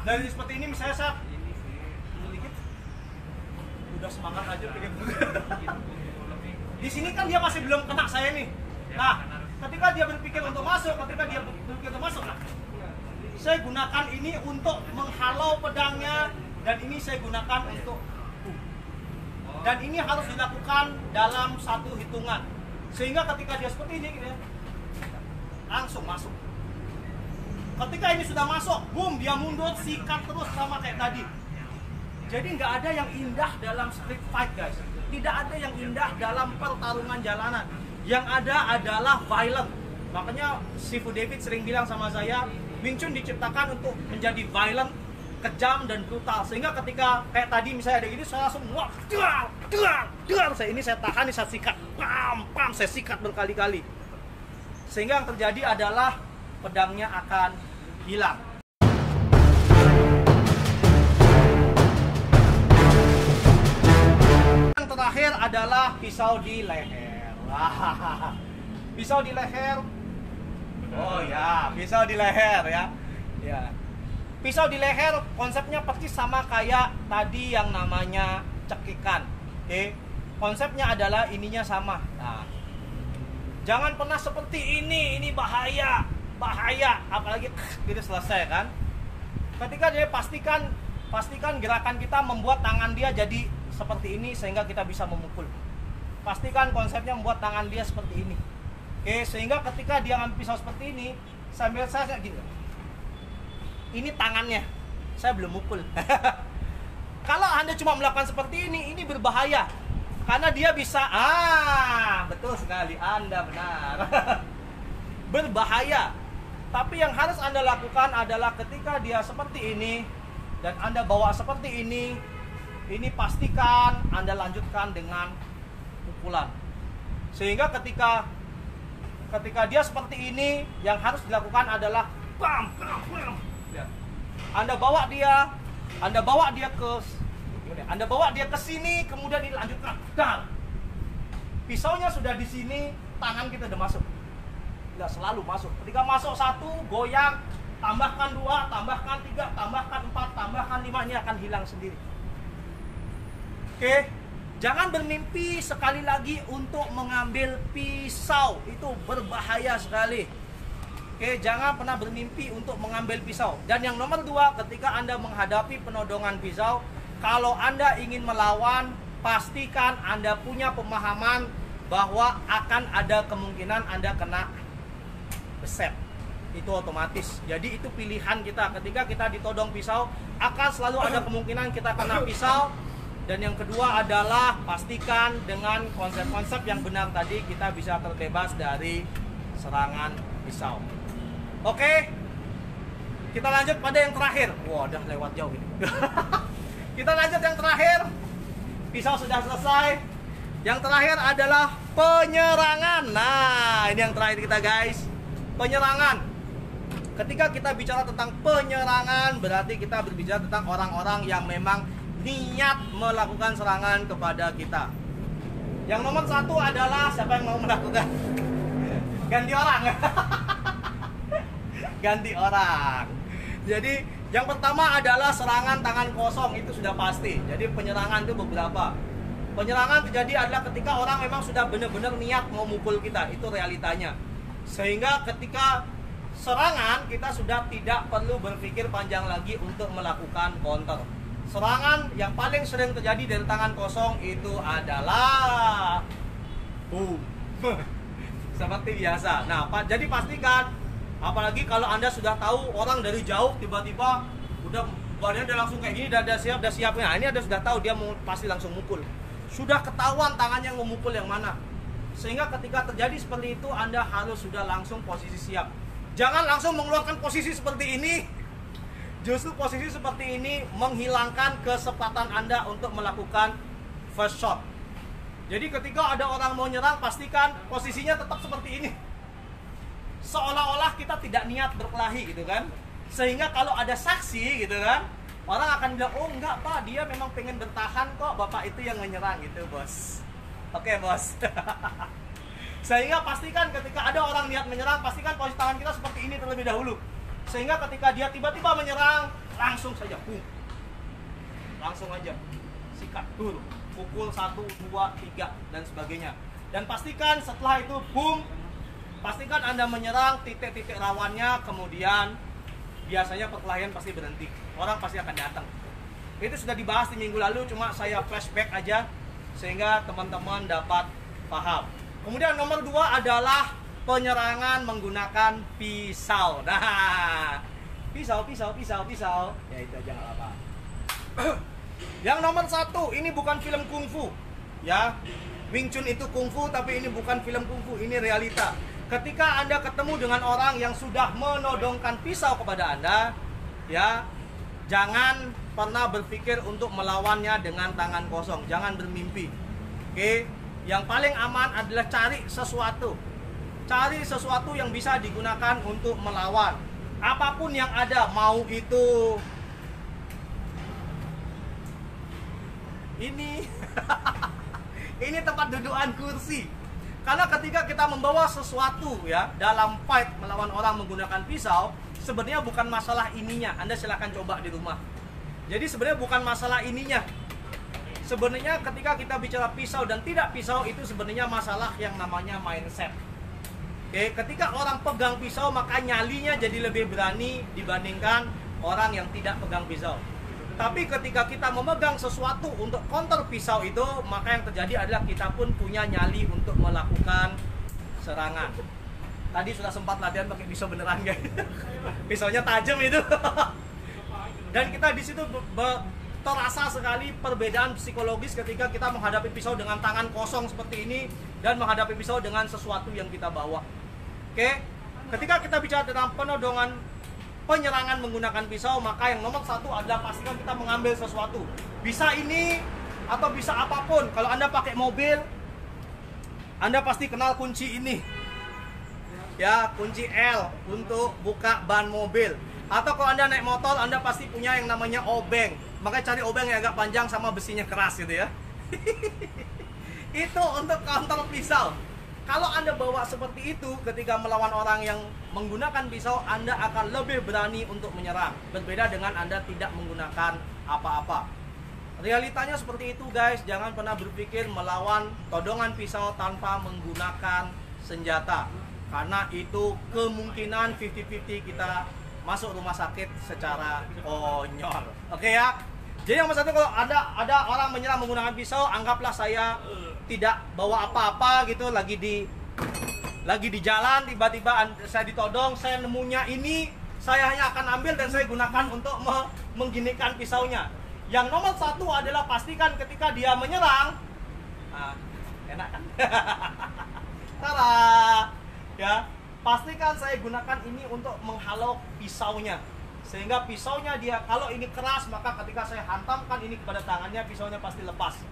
dari seperti ini misalnya saya sedikit udah semangat aja pengen. Di sini kan dia masih belum kena saya nih. Nah, ketika dia berpikir untuk masuk, saya gunakan ini untuk menghalau pedangnya, dan ini saya gunakan untuk dan ini harus dilakukan dalam satu hitungan, sehingga ketika dia seperti ini gitu ya, langsung masuk. Ketika ini sudah masuk, boom, dia mundur, sikat terus sama kayak tadi. Jadi nggak ada yang indah dalam street fight, guys. Tidak ada yang indah dalam pertarungan jalanan. Yang ada adalah violent. Makanya Sifu David sering bilang sama saya, Wing Chun diciptakan untuk menjadi violent, kejam dan brutal. Sehingga ketika kayak tadi misalnya ada gini, saya langsung wah, saya tahan, saya sikat, pam, saya sikat berkali-kali. Sehingga yang terjadi adalah pedangnya akan hilang. Yang terakhir adalah pisau di leher. Pisau di leher. Oh ya, pisau di leher ya. Ya. Pisau di leher konsepnya persis sama kayak tadi yang namanya cekikan. Oke. Konsepnya adalah ininya sama. Nah, jangan pernah seperti ini bahaya, apalagi gitu selesai kan. Ketika dia pastikan gerakan kita membuat tangan dia jadi seperti ini sehingga kita bisa memukul. Pastikan konsepnya membuat tangan dia seperti ini. Oke, sehingga ketika dia ngambil pisau seperti ini, sambil saya gitu. Ini tangannya, saya belum mukul. Kalau Anda cuma melakukan seperti ini berbahaya. Karena dia bisa, betul sekali, Anda benar. Berbahaya. Tapi yang harus Anda lakukan adalah ketika dia seperti ini, dan Anda bawa seperti ini pastikan Anda lanjutkan dengan pukulan. Sehingga ketika dia seperti ini, yang harus dilakukan adalah bam. Anda bawa dia ke sini, kemudian dilanjutkan. Dar. Pisaunya sudah di sini, tangan kita udah masuk. Tidak selalu masuk. Ketika masuk 1, goyang, tambahkan 2, tambahkan 3, tambahkan 4, tambahkan 5, ini akan hilang sendiri. Oke. Jangan bermimpi sekali lagi untuk mengambil pisau, itu berbahaya sekali. Oke, jangan pernah bermimpi untuk mengambil pisau. Dan yang nomor 2, ketika Anda menghadapi penodongan pisau, kalau Anda ingin melawan, pastikan Anda punya pemahaman bahwa akan ada kemungkinan Anda kena beset. Itu otomatis. Jadi itu pilihan kita. Ketika kita ditodong pisau, akan selalu ada kemungkinan kita kena pisau. Dan yang kedua adalah pastikan dengan konsep-konsep yang benar tadi kita bisa terbebas dari serangan pisau. Oke, kita lanjut pada yang terakhir. Wah, udah lewat jauh ini. Kita lanjut yang terakhir. Pisau sudah selesai. Yang terakhir adalah penyerangan. Nah, ini yang terakhir kita, guys. Penyerangan. Ketika kita bicara tentang penyerangan, berarti kita berbicara tentang orang-orang yang memang niat melakukan serangan kepada kita. Yang nomor 1 adalah siapa yang mau melakukan? Ganti orang. Ganti orang. Jadi yang pertama adalah serangan tangan kosong, itu sudah pasti. Jadi penyerangan itu beberapa. Penyerangan terjadi adalah ketika orang memang sudah benar-benar niat mau mukul kita, itu realitanya. Sehingga ketika serangan kita sudah tidak perlu berpikir panjang lagi untuk melakukan counter. Serangan yang paling sering terjadi dari tangan kosong itu adalah boom. Seperti biasa. Nah, jadi pastikan, apalagi kalau Anda sudah tahu orang dari jauh tiba-tiba udah badannya udah langsung kayak gini, udah siap. Nah, ini Anda sudah tahu dia mau pasti langsung mukul. Sudah ketahuan tangannya mau mukul yang mana. Sehingga ketika terjadi seperti itu, Anda harus sudah langsung posisi siap. Jangan langsung mengeluarkan posisi seperti ini. Justru posisi seperti ini menghilangkan kesempatan Anda untuk melakukan first shot. Jadi ketika ada orang mau nyerang, pastikan posisinya tetap seperti ini. Seolah-olah kita tidak niat berkelahi gitu kan. Sehingga kalau ada saksi gitu kan, orang akan bilang, oh enggak pak, dia memang pengen bertahan kok, bapak itu yang menyerang gitu bos. Oke bos. Sehingga pastikan ketika ada orang niat menyerang, pastikan posisi tangan kita seperti ini terlebih dahulu. Sehingga ketika dia tiba-tiba menyerang, langsung saja, langsung aja sikat, pukul 1, 2, 3 dan sebagainya. Dan pastikan setelah itu pastikan Anda menyerang titik-titik rawannya, kemudian biasanya perkelahian pasti berhenti, orang pasti akan datang. Itu sudah dibahas di minggu lalu, cuma saya flashback aja sehingga teman-teman dapat paham. Kemudian nomor 2 adalah penyerangan menggunakan pisau. Nah, pisau. Ya itu aja nggak apa. Yang nomor 1, ini bukan film kungfu, ya. Wing Chun itu kungfu, tapi ini bukan film kungfu, ini realita. Ketika Anda ketemu dengan orang yang sudah menodongkan pisau kepada Anda, ya, jangan pernah berpikir untuk melawannya dengan tangan kosong. Jangan bermimpi. Oke, yang paling aman adalah cari sesuatu. Cari sesuatu yang bisa digunakan untuk melawan. Apapun yang ada, mau itu ini ini tempat dudukan kursi. Karena ketika kita membawa sesuatu ya dalam fight melawan orang menggunakan pisau, sebenarnya bukan masalah ininya. Anda silahkan coba di rumah. Jadi sebenarnya bukan masalah ininya. Sebenarnya ketika kita bicara pisau dan tidak pisau, itu sebenarnya masalah yang namanya mindset. Oke, ketika orang pegang pisau maka nyalinya jadi lebih berani dibandingkan orang yang tidak pegang pisau. Tapi ketika kita memegang sesuatu untuk counter pisau itu, maka yang terjadi adalah kita pun punya nyali untuk melakukan serangan. Tadi sudah sempat latihan pakai pisau beneran guys. Pisaunya tajam itu. Dan kita di situ terasa sekali perbedaan psikologis ketika kita menghadapi pisau dengan tangan kosong seperti ini dan menghadapi pisau dengan sesuatu yang kita bawa. Oke, ketika kita bicara tentang penyerangan menggunakan pisau, maka yang nomor 1 adalah pastikan kita mengambil sesuatu. Bisa ini atau bisa apapun. Kalau Anda pakai mobil, Anda pasti kenal kunci ini. Ya, kunci L untuk buka ban mobil. Atau kalau Anda naik motor, Anda pasti punya yang namanya obeng. Makanya cari obeng yang agak panjang sama besinya keras gitu ya. Itu untuk counter pisau. Kalau Anda bawa seperti itu ketika melawan orang yang menggunakan pisau, Anda akan lebih berani untuk menyerang. Berbeda dengan Anda tidak menggunakan apa-apa. Realitanya seperti itu guys. Jangan pernah berpikir melawan todongan pisau tanpa menggunakan senjata. Karena itu kemungkinan 50-50 kita masuk rumah sakit secara konyol. Oke ya. Jadi yang nomor 1, kalau ada orang menyerang menggunakan pisau, anggaplah saya tidak bawa apa-apa gitu, lagi di jalan, tiba-tiba saya ditodong, saya nemunya ini, saya hanya akan ambil dan saya gunakan untuk mengginikan pisaunya. Yang nomor 1 adalah pastikan ketika dia menyerang, enak kan? Tada! Ya, pastikan saya gunakan ini untuk menghalau pisaunya. Sehingga pisaunya dia, kalau ini keras, maka ketika saya hantamkan ini kepada tangannya, pisaunya pasti lepas.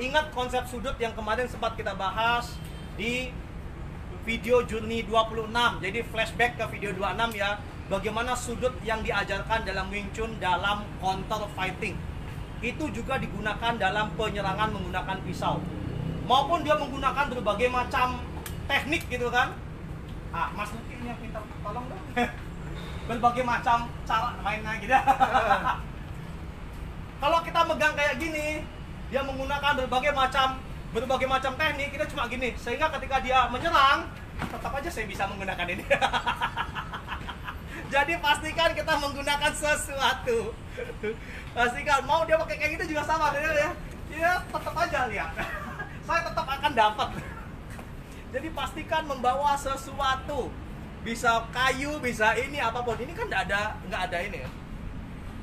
Ingat konsep sudut yang kemarin sempat kita bahas di video Journey 26. Jadi flashback ke video 26 ya. Bagaimana sudut yang diajarkan dalam Wing Chun dalam counter fighting. Itu juga digunakan dalam penyerangan menggunakan pisau. Maupun dia menggunakan berbagai macam teknik gitu kan. Mas Luki ini yang pintar, tolong dong. Berbagai macam cara mainnya gitu. Kalau kita megang kayak gini, dia menggunakan berbagai macam teknik, kita cuma gini. Sehingga ketika dia menyerang, tetap aja saya bisa menggunakan ini. Jadi pastikan kita menggunakan sesuatu. Pastikan, mau dia pakai kayak gitu juga sama ya. Ya tetap aja lihat. Saya tetap akan dapat. Jadi pastikan membawa sesuatu. Bisa kayu, bisa ini apapun. Ini kan nggak ada ini ya.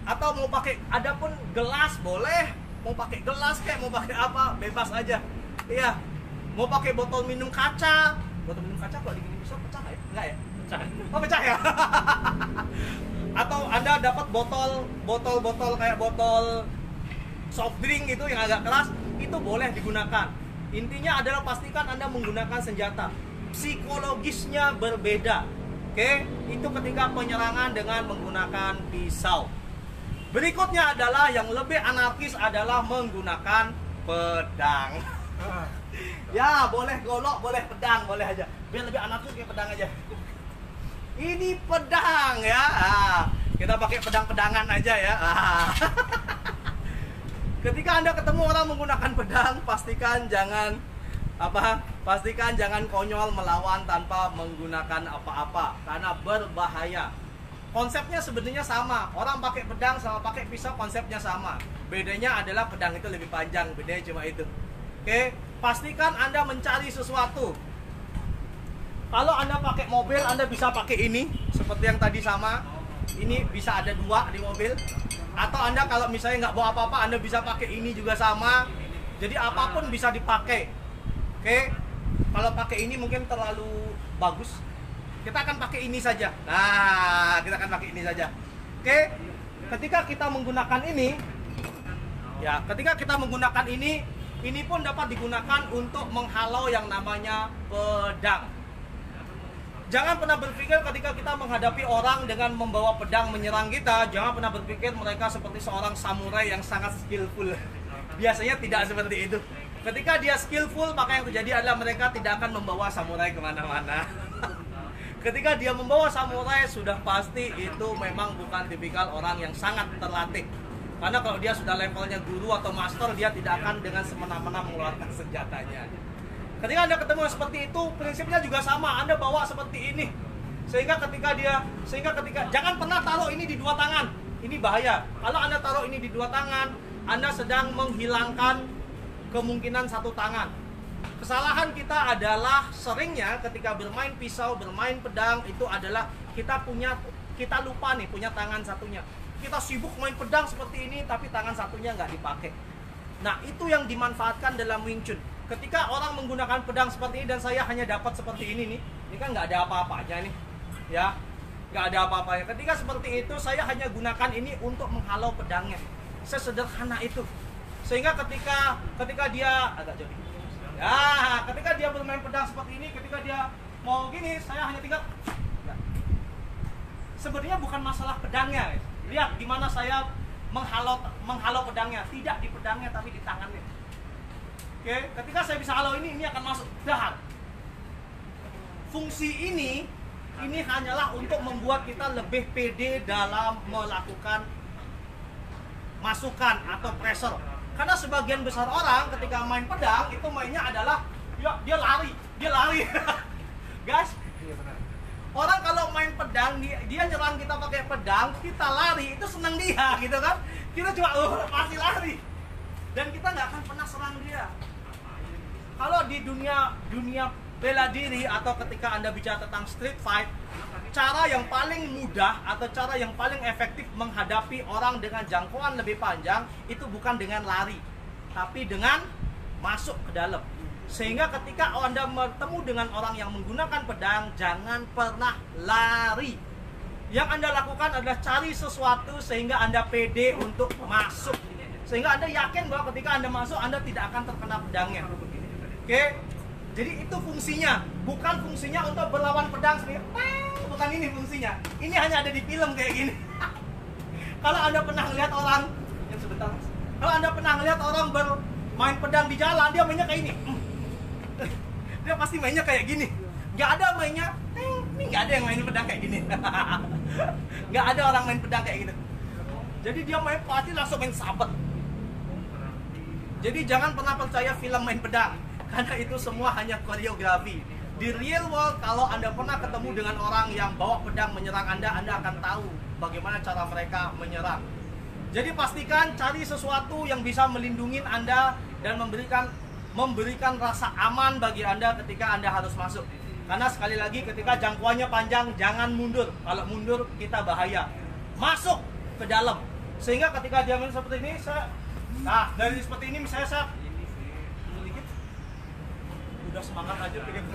Atau mau pakai, ada pun gelas boleh. Mau pakai gelas kayak mau pakai apa, bebas aja. Iya. Mau pakai botol minum kaca. Botol minum kaca kalau digini bisa pecah nggak ya? Nggak ya? Pecah. Oh pecah ya. Atau Anda dapat botol kayak botol soft drink gitu yang agak keras, itu boleh digunakan. Intinya adalah pastikan Anda menggunakan senjata. Psikologisnya berbeda. Oke, itu ketika penyerangan dengan menggunakan pisau. Berikutnya adalah yang lebih anarkis adalah menggunakan pedang. Ya, boleh golok, boleh pedang, boleh aja. Biar lebih anarkis kayak pedang aja. Ini pedang ya. Kita pakai pedang-pedangan aja ya. Ketika Anda ketemu orang menggunakan pedang, pastikan jangan konyol melawan tanpa menggunakan apa-apa karena berbahaya. Konsepnya sebenarnya sama. Orang pakai pedang sama pakai pisau konsepnya sama. Bedanya adalah pedang itu lebih panjang, bedanya cuma itu. Oke, pastikan Anda mencari sesuatu. Kalau Anda pakai mobil, Anda bisa pakai ini seperti yang tadi sama. Ini bisa ada 2 di mobil. Atau Anda kalau misalnya nggak bawa apa-apa, Anda bisa pakai ini juga sama. Jadi apapun bisa dipakai. Oke, kalau pakai ini mungkin terlalu bagus. Kita akan pakai ini saja. Nah, kita akan pakai ini saja. Oke, ketika kita menggunakan ini, ya, ketika kita menggunakan ini pun dapat digunakan untuk menghalau yang namanya pedang. Jangan pernah berpikir ketika kita menghadapi orang dengan membawa pedang menyerang kita, jangan pernah berpikir mereka seperti seorang samurai yang sangat skillful. Biasanya tidak seperti itu. Ketika dia skillful, maka yang terjadi adalah mereka tidak akan membawa samurai kemana-mana. Ketika dia membawa samurai, sudah pasti itu memang bukan tipikal orang yang sangat terlatih. Karena kalau dia sudah levelnya guru atau master, dia tidak akan dengan semena-mena mengeluarkan senjatanya. Ketika Anda ketemu seperti itu, prinsipnya juga sama. Anda bawa seperti ini. Sehingga ketika jangan pernah taruh ini di 2 tangan. Ini bahaya. Kalau Anda taruh ini di 2 tangan, Anda sedang menghilangkan kemungkinan 1 tangan. Kesalahan kita adalah seringnya ketika bermain pisau, bermain pedang, itu adalah kita lupa nih punya tangan satunya. Kita sibuk main pedang seperti ini, tapi tangan satunya nggak dipakai. Nah, itu yang dimanfaatkan dalam Wing Chun. Ketika orang menggunakan pedang seperti ini dan saya hanya dapat seperti ini nih, ini kan nggak ada apa-apanya nih, ya, nggak ada apa-apanya. Ketika seperti itu, saya hanya gunakan ini untuk menghalau pedangnya. Sesederhana itu. Sehingga ketika dia agak jauh, ya, ketika dia bermain pedang seperti ini, ketika dia mau gini, saya hanya tinggal. Ya. Sebenarnya bukan masalah pedangnya. Lihat di mana saya menghalau pedangnya, tidak di pedangnya tapi di tangannya. Oke, ketika saya bisa halau ini akan masuk. Dahar. Fungsi ini hanyalah untuk membuat kita lebih pede dalam melakukan masukan atau pressure. Karena sebagian besar orang ketika main pedang itu mainnya adalah ya, dia lari. Guys, orang kalau main pedang dia nyerang kita pakai pedang, kita lari, itu senang dia gitu kan. Kita cuma pasti lari. Dan kita nggak akan pernah serang dia. Kalau di dunia bela diri atau ketika Anda bicara tentang street fight, cara yang paling mudah atau cara yang paling efektif menghadapi orang dengan jangkauan lebih panjang itu bukan dengan lari, tapi dengan masuk ke dalam. Sehingga ketika Anda bertemu dengan orang yang menggunakan pedang, jangan pernah lari. Yang Anda lakukan adalah cari sesuatu sehingga Anda pede untuk masuk. Sehingga Anda yakin bahwa ketika Anda masuk, Anda tidak akan terkena pedangnya. Oke? Jadi itu fungsinya, bukan fungsinya untuk berlawan pedang sendiri. Bukan ini fungsinya. Ini hanya ada di film kayak gini. Kalau Anda pernah lihat orang, kalau Anda pernah lihat orang bermain pedang di jalan, dia mainnya kayak ini. Dia pasti mainnya kayak gini. Nggak ada mainnya, ini nggak ada yang main pedang kayak gini. Nggak ada orang main pedang kayak gitu. Jadi dia main pasti langsung main sabet. Jadi jangan pernah percaya film main pedang, karena itu semua hanya koreografi. Di real world, kalau Anda pernah ketemu dengan orang yang bawa pedang menyerang Anda akan tahu bagaimana cara mereka menyerang. Jadi pastikan cari sesuatu yang bisa melindungi Anda dan memberikan rasa aman bagi Anda ketika Anda harus masuk. Karena sekali lagi ketika jangkauannya panjang, jangan mundur. Kalau mundur kita bahaya. Masuk ke dalam. Sehingga ketika dia main seperti ini, nah dari seperti ini misalnya saya sedikit udah semangat aja pengen.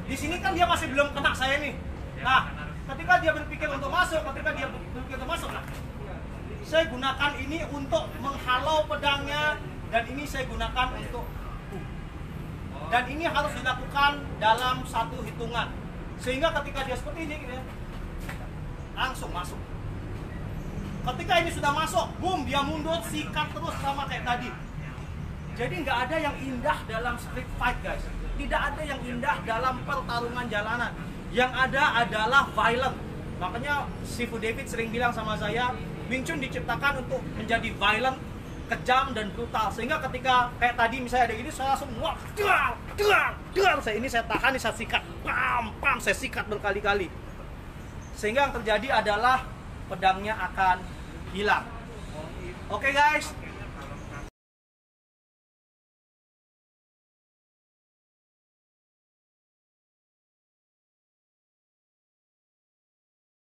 Di sini kan dia masih belum kena saya nih. Nah, ketika dia berpikir untuk masuk, nah, saya gunakan ini untuk menghalau pedangnya, dan ini saya gunakan untuk dan ini harus dilakukan dalam satu hitungan. Sehingga ketika dia seperti ini langsung masuk. Ketika ini sudah masuk, boom, dia mundur, sikat terus sama kayak tadi. Jadi nggak ada yang indah dalam street fight, guys. Tidak ada yang indah dalam pertarungan jalanan. Yang ada adalah violent. Makanya Sifu David sering bilang sama saya, Wing Chun diciptakan untuk menjadi violent, kejam dan brutal. Sehingga ketika kayak tadi misalnya ada gini, saya langsung wah, saya tahan, saya sikat, pam, saya sikat berkali-kali. Sehingga yang terjadi adalah pedangnya akan hilang. Oke guys,